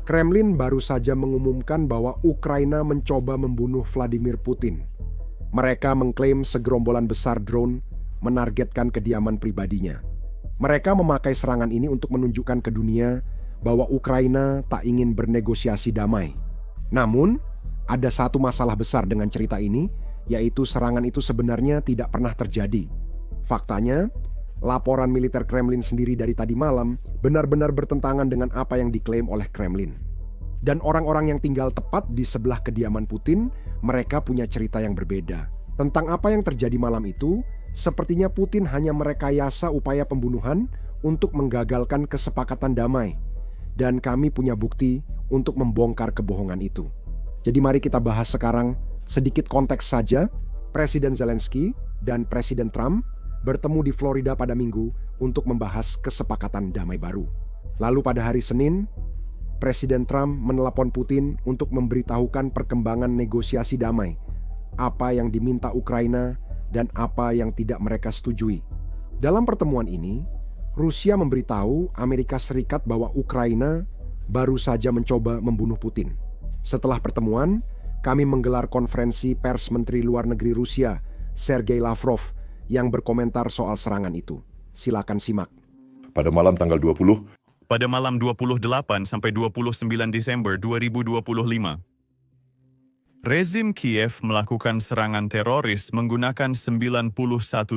Kremlin baru saja mengumumkan bahwa Ukraina mencoba membunuh Vladimir Putin. Mereka mengklaim segerombolan besar drone menargetkan kediaman pribadinya. Mereka memakai serangan ini untuk menunjukkan ke dunia bahwa Ukraina tak ingin bernegosiasi damai. Namun, ada satu masalah besar dengan cerita ini, yaitu serangan itu sebenarnya tidak pernah terjadi. Faktanya, laporan militer Kremlin sendiri dari tadi malam benar-benar bertentangan dengan apa yang diklaim oleh Kremlin. Dan orang-orang yang tinggal tepat di sebelah kediaman Putin, mereka punya cerita yang berbeda. Tentang apa yang terjadi malam itu, sepertinya Putin hanya merekayasa upaya pembunuhan untuk menggagalkan kesepakatan damai. Dan kami punya bukti untuk membongkar kebohongan itu. Jadi mari kita bahas sekarang sedikit konteks saja. Presiden Zelensky dan Presiden Trump bertemu di Florida pada Minggu untuk membahas kesepakatan damai baru. Lalu pada hari Senin, Presiden Trump menelepon Putin untuk memberitahukan perkembangan negosiasi damai, apa yang diminta Ukraina dan apa yang tidak mereka setujui. Dalam pertemuan ini, Rusia memberitahu Amerika Serikat bahwa Ukraina baru saja mencoba membunuh Putin. Setelah pertemuan, kami menggelar konferensi pers Menteri Luar Negeri Rusia, Sergei Lavrov, yang berkomentar soal serangan itu. Silakan simak. Pada malam tanggal 20. Pada malam 28 sampai 29 Desember 2025, rezim Kiev melakukan serangan teroris menggunakan 91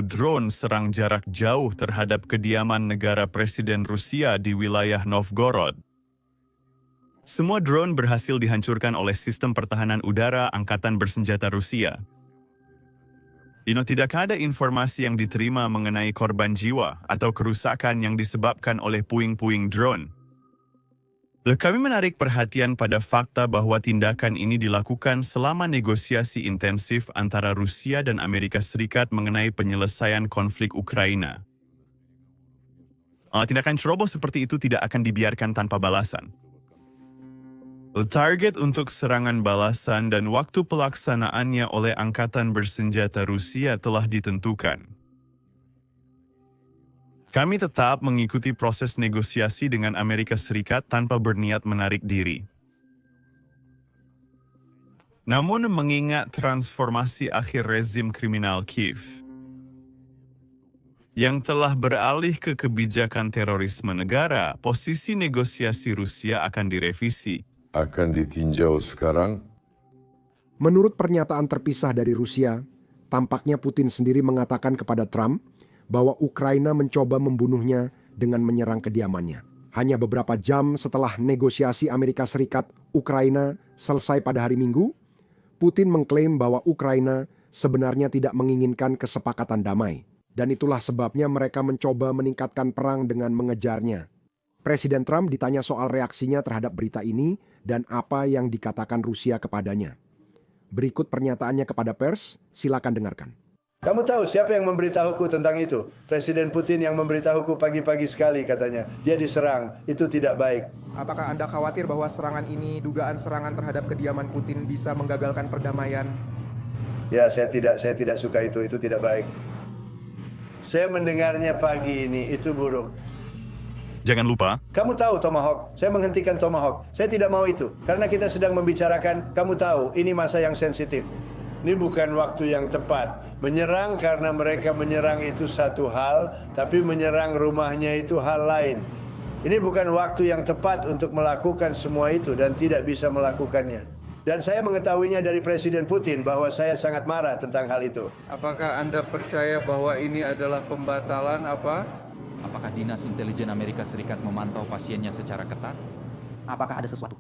drone serang jarak jauh terhadap kediaman negara Presiden Rusia di wilayah Novgorod. Semua drone berhasil dihancurkan oleh sistem pertahanan udara Angkatan Bersenjata Rusia. Tidak ada informasi yang diterima mengenai korban jiwa atau kerusakan yang disebabkan oleh puing-puing drone. Kami menarik perhatian pada fakta bahwa tindakan ini dilakukan selama negosiasi intensif antara Rusia dan Amerika Serikat mengenai penyelesaian konflik Ukraina. Tindakan ceroboh seperti itu tidak akan dibiarkan tanpa balasan. Target untuk serangan balasan dan waktu pelaksanaannya oleh Angkatan Bersenjata Rusia telah ditentukan. Kami tetap mengikuti proses negosiasi dengan Amerika Serikat tanpa berniat menarik diri. Namun mengingat transformasi akhir rezim kriminal Kiev, yang telah beralih ke kebijakan terorisme negara, posisi negosiasi Rusia akan direvisi. Akan ditinjau sekarang. Menurut pernyataan terpisah dari Rusia, tampaknya Putin sendiri mengatakan kepada Trump bahwa Ukraina mencoba membunuhnya dengan menyerang kediamannya. Hanya beberapa jam setelah negosiasi Amerika Serikat-Ukraina selesai pada hari Minggu, Putin mengklaim bahwa Ukraina sebenarnya tidak menginginkan kesepakatan damai. Dan itulah sebabnya mereka mencoba meningkatkan perang dengan mengejarnya. Presiden Trump ditanya soal reaksinya terhadap berita ini dan apa yang dikatakan Rusia kepadanya. Berikut pernyataannya kepada pers, silakan dengarkan. Kamu tahu siapa yang memberitahuku tentang itu? Presiden Putin yang memberitahuku pagi-pagi sekali katanya. Dia diserang, itu tidak baik. Apakah Anda khawatir bahwa serangan ini, dugaan serangan terhadap kediaman Putin bisa menggagalkan perdamaian? Ya, saya tidak suka itu tidak baik. Saya mendengarnya pagi ini, itu buruk. Jangan lupa, Kamu tahu Tomahawk, saya menghentikan Tomahawk. Saya tidak mau itu, karena kita sedang membicarakan, kamu tahu, ini masa yang sensitif. Ini bukan waktu yang tepat. Menyerang karena mereka menyerang itu satu hal, tapi menyerang rumahnya itu hal lain. Ini bukan waktu yang tepat untuk melakukan semua itu dan tidak bisa melakukannya. Dan saya mengetahuinya dari Presiden Putin bahwa saya sangat marah tentang hal itu. Apakah Anda percaya bahwa ini adalah pembatalan apa? Apakah Dinas Intelijen Amerika Serikat memantau pasiennya secara ketat? Apakah ada sesuatu?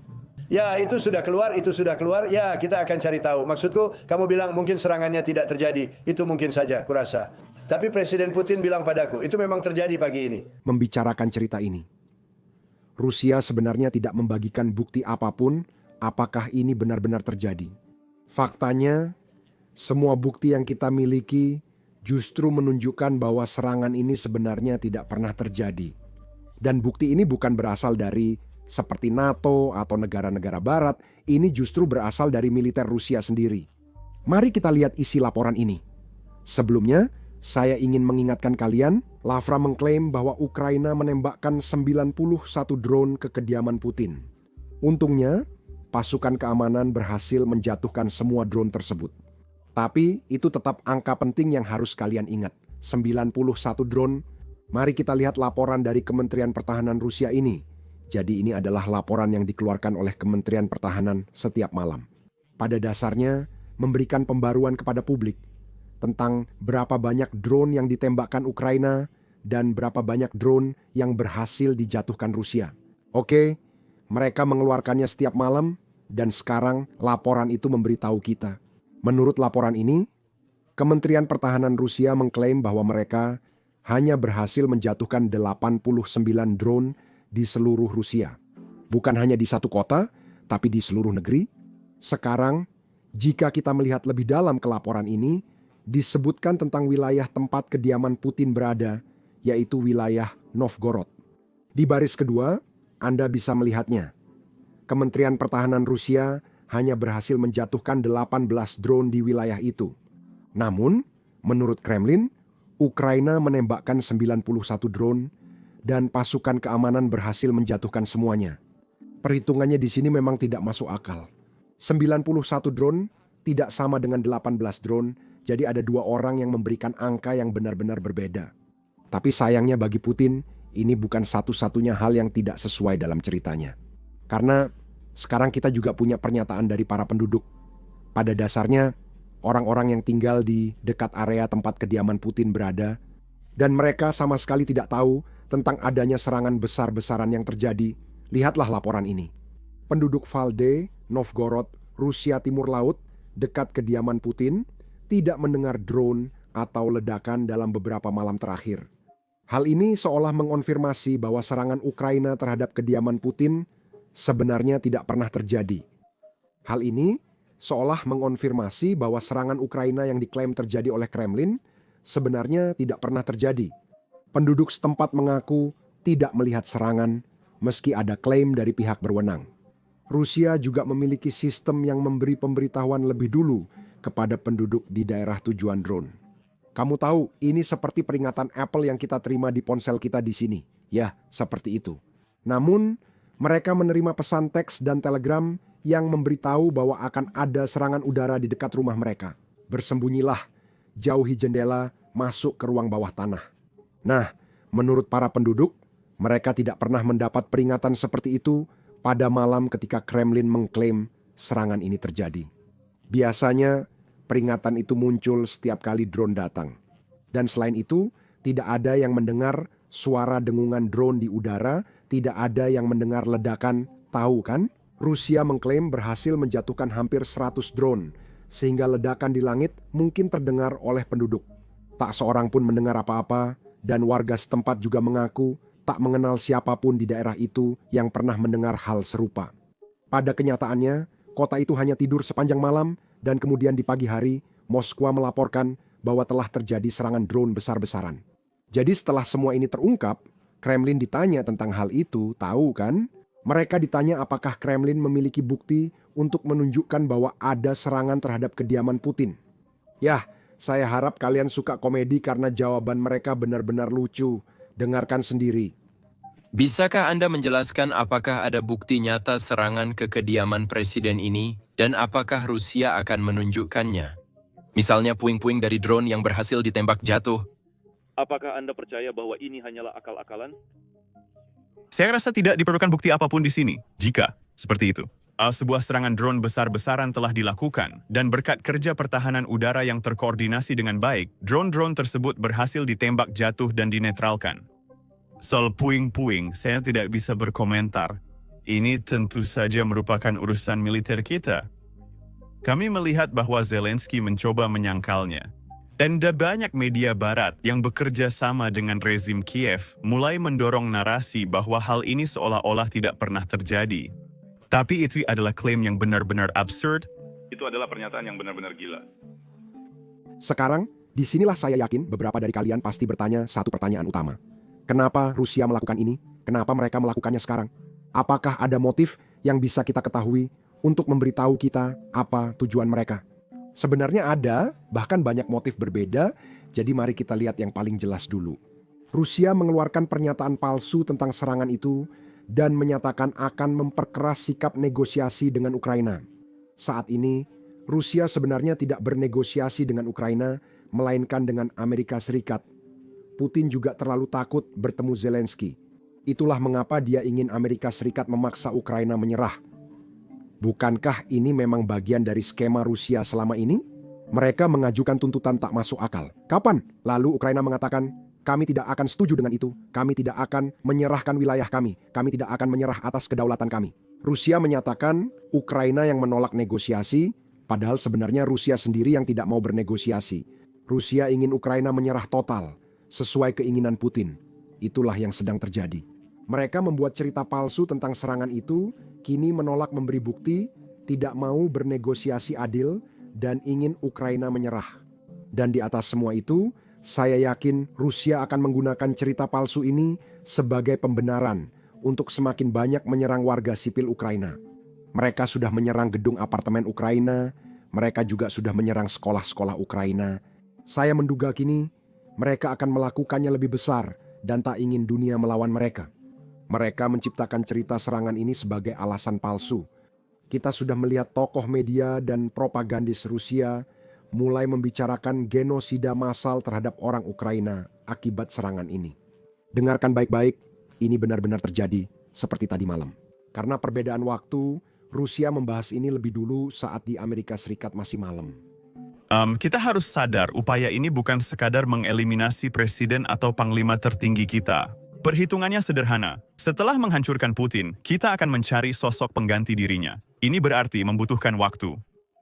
Ya, itu sudah keluar. Ya, kita akan cari tahu. Maksudku, kamu bilang mungkin serangannya tidak terjadi. Itu mungkin saja, kurasa. Tapi Presiden Putin bilang padaku, itu memang terjadi pagi ini. Membicarakan cerita ini, Rusia sebenarnya tidak membagikan bukti apapun apakah ini benar-benar terjadi. Faktanya, semua bukti yang kita miliki justru menunjukkan bahwa serangan ini sebenarnya tidak pernah terjadi. Dan bukti ini bukan berasal dari seperti NATO atau negara-negara barat, ini justru berasal dari militer Rusia sendiri. Mari kita lihat isi laporan ini. Sebelumnya, saya ingin mengingatkan kalian, Lavrov mengklaim bahwa Ukraina menembakkan 91 drone ke kediaman Putin. Untungnya, pasukan keamanan berhasil menjatuhkan semua drone tersebut. Tapi itu tetap angka penting yang harus kalian ingat. 91 drone. Mari kita lihat laporan dari Kementerian Pertahanan Rusia ini. Jadi ini adalah laporan yang dikeluarkan oleh Kementerian Pertahanan setiap malam. Pada dasarnya, memberikan pembaruan kepada publik tentang berapa banyak drone yang ditembakkan Ukraina dan berapa banyak drone yang berhasil dijatuhkan Rusia. Oke, mereka mengeluarkannya setiap malam dan sekarang laporan itu memberitahu kita. Menurut laporan ini, Kementerian Pertahanan Rusia mengklaim bahwa mereka hanya berhasil menjatuhkan 89 drone di seluruh Rusia. Bukan hanya di satu kota, tapi di seluruh negeri. Sekarang, jika kita melihat lebih dalam ke laporan ini, disebutkan tentang wilayah tempat kediaman Putin berada, yaitu wilayah Novgorod. Di baris kedua, Anda bisa melihatnya. Kementerian Pertahanan Rusia hanya berhasil menjatuhkan 18 drone di wilayah itu. Namun, menurut Kremlin, Ukraina menembakkan 91 drone dan pasukan keamanan berhasil menjatuhkan semuanya. Perhitungannya di sini memang tidak masuk akal. 91 drone tidak sama dengan 18 drone, jadi ada dua orang yang memberikan angka yang benar-benar berbeda. Tapi sayangnya bagi Putin, ini bukan satu-satunya hal yang tidak sesuai dalam ceritanya. Karena sekarang kita juga punya pernyataan dari para penduduk. Pada dasarnya, orang-orang yang tinggal di dekat area tempat kediaman Putin berada, dan mereka sama sekali tidak tahu tentang adanya serangan besar-besaran yang terjadi. Lihatlah laporan ini. Penduduk Valde, Novgorod, Rusia Timur Laut, dekat kediaman Putin, tidak mendengar drone atau ledakan dalam beberapa malam terakhir. Hal ini seolah mengonfirmasi bahwa serangan Ukraina terhadap kediaman Putin sebenarnya tidak pernah terjadi. Hal ini seolah mengonfirmasi bahwa serangan Ukraina yang diklaim terjadi oleh Kremlin sebenarnya tidak pernah terjadi. Penduduk setempat mengaku tidak melihat serangan meski ada klaim dari pihak berwenang. Rusia juga memiliki sistem yang memberi pemberitahuan lebih dulu kepada penduduk di daerah tujuan drone. Kamu tahu, ini seperti peringatan Apple yang kita terima di ponsel kita di sini. Ya, seperti itu. Namun, mereka menerima pesan teks dan telegram yang memberitahu bahwa akan ada serangan udara di dekat rumah mereka. Bersembunyilah, jauhi jendela, masuk ke ruang bawah tanah. Nah, menurut para penduduk, mereka tidak pernah mendapat peringatan seperti itu pada malam ketika Kremlin mengklaim serangan ini terjadi. Biasanya, peringatan itu muncul setiap kali drone datang. Dan selain itu, tidak ada yang mendengar suara dengungan drone di udara, tidak ada yang mendengar ledakan. Tahu kan? Rusia mengklaim berhasil menjatuhkan hampir 100 drone, sehingga ledakan di langit mungkin terdengar oleh penduduk. Tak seorang pun mendengar apa-apa, dan warga setempat juga mengaku tak mengenal siapapun di daerah itu yang pernah mendengar hal serupa. Pada kenyataannya, kota itu hanya tidur sepanjang malam, dan kemudian di pagi hari, Moskwa melaporkan bahwa telah terjadi serangan drone besar-besaran. Jadi setelah semua ini terungkap, Kremlin ditanya tentang hal itu, tahu kan? Mereka ditanya apakah Kremlin memiliki bukti untuk menunjukkan bahwa ada serangan terhadap kediaman Putin. Yah, saya harap kalian suka komedi karena jawaban mereka benar-benar lucu. Dengarkan sendiri. Bisakah Anda menjelaskan apakah ada bukti nyata serangan ke kediaman presiden ini dan apakah Rusia akan menunjukkannya? Misalnya puing-puing dari drone yang berhasil ditembak jatuh. Apakah Anda percaya bahwa ini hanyalah akal-akalan? Saya rasa tidak diperlukan bukti apapun di sini, jika seperti itu. Sebuah serangan drone besar-besaran telah dilakukan, dan berkat kerja pertahanan udara yang terkoordinasi dengan baik, drone-drone tersebut berhasil ditembak jatuh dan dinetralkan. Soal puing-puing, saya tidak bisa berkomentar. Ini tentu saja merupakan urusan militer kita. Kami melihat bahwa Zelensky mencoba menyangkalnya. Dan ada banyak media barat yang bekerja sama dengan rezim Kiev mulai mendorong narasi bahwa hal ini seolah-olah tidak pernah terjadi. Tapi itu adalah klaim yang benar-benar absurd. Itu adalah pernyataan yang benar-benar gila. Sekarang, disinilah saya yakin beberapa dari kalian pasti bertanya satu pertanyaan utama. Kenapa Rusia melakukan ini? Kenapa mereka melakukannya sekarang? Apakah ada motif yang bisa kita ketahui untuk memberitahu kita apa tujuan mereka? Sebenarnya ada, bahkan banyak motif berbeda, jadi mari kita lihat yang paling jelas dulu. Rusia mengeluarkan pernyataan palsu tentang serangan itu dan menyatakan akan memperkeras sikap negosiasi dengan Ukraina. Saat ini, Rusia sebenarnya tidak bernegosiasi dengan Ukraina, melainkan dengan Amerika Serikat. Putin juga terlalu takut bertemu Zelensky. Itulah mengapa dia ingin Amerika Serikat memaksa Ukraina menyerah. Bukankah ini memang bagian dari skema Rusia selama ini? Mereka mengajukan tuntutan tak masuk akal. Kapan? Lalu Ukraina mengatakan, kami tidak akan setuju dengan itu. Kami tidak akan menyerahkan wilayah kami. Kami tidak akan menyerah atas kedaulatan kami. Rusia menyatakan Ukraina yang menolak negosiasi, padahal sebenarnya Rusia sendiri yang tidak mau bernegosiasi. Rusia ingin Ukraina menyerah total, sesuai keinginan Putin. Itulah yang sedang terjadi. Mereka membuat cerita palsu tentang serangan itu, kini menolak memberi bukti, tidak mau bernegosiasi adil, dan ingin Ukraina menyerah. Dan di atas semua itu, saya yakin Rusia akan menggunakan cerita palsu ini sebagai pembenaran untuk semakin banyak menyerang warga sipil Ukraina. Mereka sudah menyerang gedung apartemen Ukraina, mereka juga sudah menyerang sekolah-sekolah Ukraina. Saya menduga kini mereka akan melakukannya lebih besar dan tak ingin dunia melawan mereka. Mereka menciptakan cerita serangan ini sebagai alasan palsu. Kita sudah melihat tokoh media dan propagandis Rusia mulai membicarakan genosida massal terhadap orang Ukraina akibat serangan ini. Dengarkan baik-baik, ini benar-benar terjadi seperti tadi malam. Karena perbedaan waktu, Rusia membahas ini lebih dulu saat di Amerika Serikat masih malam. Kita harus sadar upaya ini bukan sekadar mengeliminasi presiden atau panglima tertinggi kita. Perhitungannya sederhana. Setelah menghancurkan Putin, kita akan mencari sosok pengganti dirinya. Ini berarti membutuhkan waktu.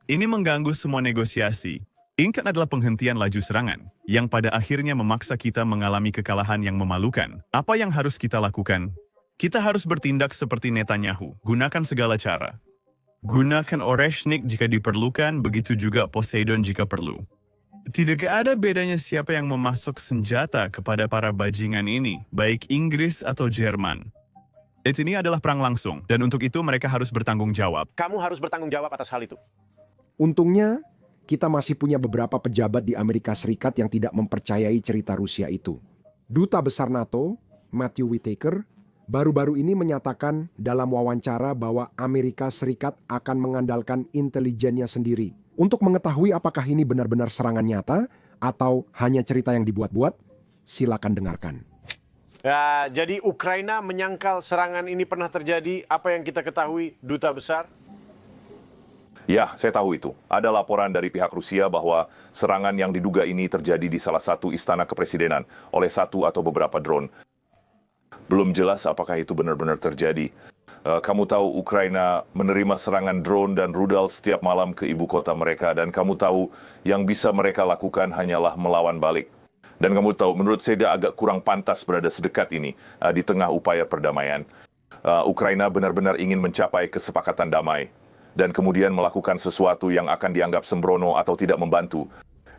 Ini mengganggu semua negosiasi. Ini adalah penghentian laju serangan, yang pada akhirnya memaksa kita mengalami kekalahan yang memalukan. Apa yang harus kita lakukan? Kita harus bertindak seperti Netanyahu, gunakan segala cara. Gunakan Oreshnik jika diperlukan, begitu juga Poseidon jika perlu. Tidak ada bedanya siapa yang memasuk senjata kepada para bajingan ini, baik Inggris atau Jerman. Ini adalah perang langsung, dan untuk itu mereka harus bertanggung jawab. Kamu harus bertanggung jawab atas hal itu. Untungnya, kita masih punya beberapa pejabat di Amerika Serikat yang tidak mempercayai cerita Rusia itu. Duta Besar NATO, Matthew Whitaker, baru-baru ini menyatakan dalam wawancara bahwa Amerika Serikat akan mengandalkan intelijennya sendiri. Untuk mengetahui apakah ini benar-benar serangan nyata atau hanya cerita yang dibuat-buat, silakan dengarkan. Ya, jadi Ukraina menyangkal serangan ini pernah terjadi. Apa yang kita ketahui, Duta Besar? Ya, saya tahu itu. Ada laporan dari pihak Rusia bahwa serangan yang diduga ini terjadi di salah satu istana kepresidenan oleh satu atau beberapa drone. Belum jelas apakah itu benar-benar terjadi. Kamu tahu Ukraina menerima serangan drone dan rudal setiap malam ke ibu kota mereka, dan kamu tahu yang bisa mereka lakukan hanyalah melawan balik. Dan kamu tahu, menurut saya dia agak kurang pantas berada sedekat ini di tengah upaya perdamaian. Ukraina benar-benar ingin mencapai kesepakatan damai dan kemudian melakukan sesuatu yang akan dianggap sembrono atau tidak membantu.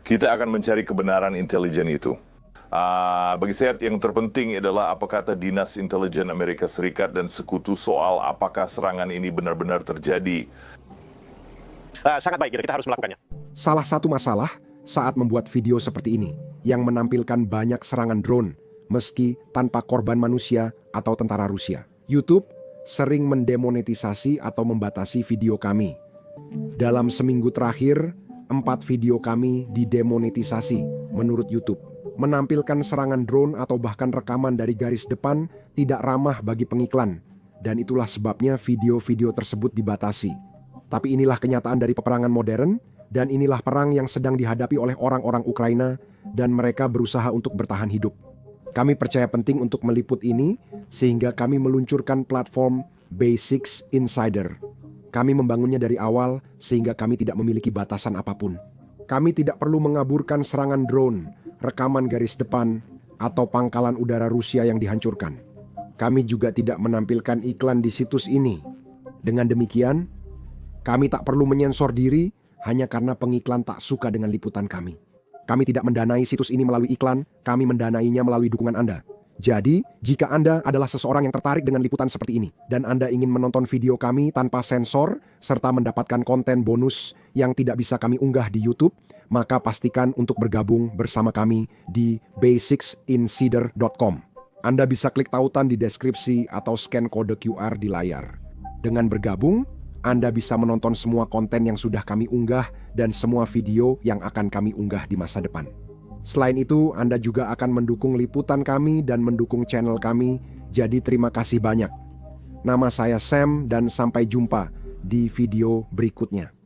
Kita akan mencari kebenaran intelijen itu. Bagi saya yang terpenting adalah apa kata Dinas Intelijen Amerika Serikat dan sekutu soal apakah serangan ini benar-benar terjadi. Sangat baik, kita harus melakukannya. Salah satu masalah saat membuat video seperti ini, yang menampilkan banyak serangan drone, meski tanpa korban manusia atau tentara Rusia. YouTube sering mendemonetisasi atau membatasi video kami. Dalam seminggu terakhir, 4 video kami didemonetisasi menurut YouTube. Menampilkan serangan drone atau bahkan rekaman dari garis depan tidak ramah bagi pengiklan, dan itulah sebabnya video-video tersebut dibatasi. Tapi inilah kenyataan dari peperangan modern, dan inilah perang yang sedang dihadapi oleh orang-orang Ukraina, dan mereka berusaha untuk bertahan hidup. Kami percaya penting untuk meliput ini, sehingga kami meluncurkan platform Basics Insider. Kami membangunnya dari awal, sehingga kami tidak memiliki batasan apapun. Kami tidak perlu mengaburkan serangan drone, rekaman garis depan, atau pangkalan udara Rusia yang dihancurkan. Kami juga tidak menampilkan iklan di situs ini. Dengan demikian, kami tak perlu menyensor diri hanya karena pengiklan tak suka dengan liputan kami. Kami tidak mendanai situs ini melalui iklan, kami mendanainya melalui dukungan Anda. Jadi, jika Anda adalah seseorang yang tertarik dengan liputan seperti ini, dan Anda ingin menonton video kami tanpa sensor, serta mendapatkan konten bonus yang tidak bisa kami unggah di YouTube, maka pastikan untuk bergabung bersama kami di basicsinsider.com. Anda bisa klik tautan di deskripsi atau scan kode QR di layar. Dengan bergabung, Anda bisa menonton semua konten yang sudah kami unggah dan semua video yang akan kami unggah di masa depan. Selain itu, Anda juga akan mendukung liputan kami dan mendukung channel kami, jadi terima kasih banyak. Nama saya Sam dan sampai jumpa di video berikutnya.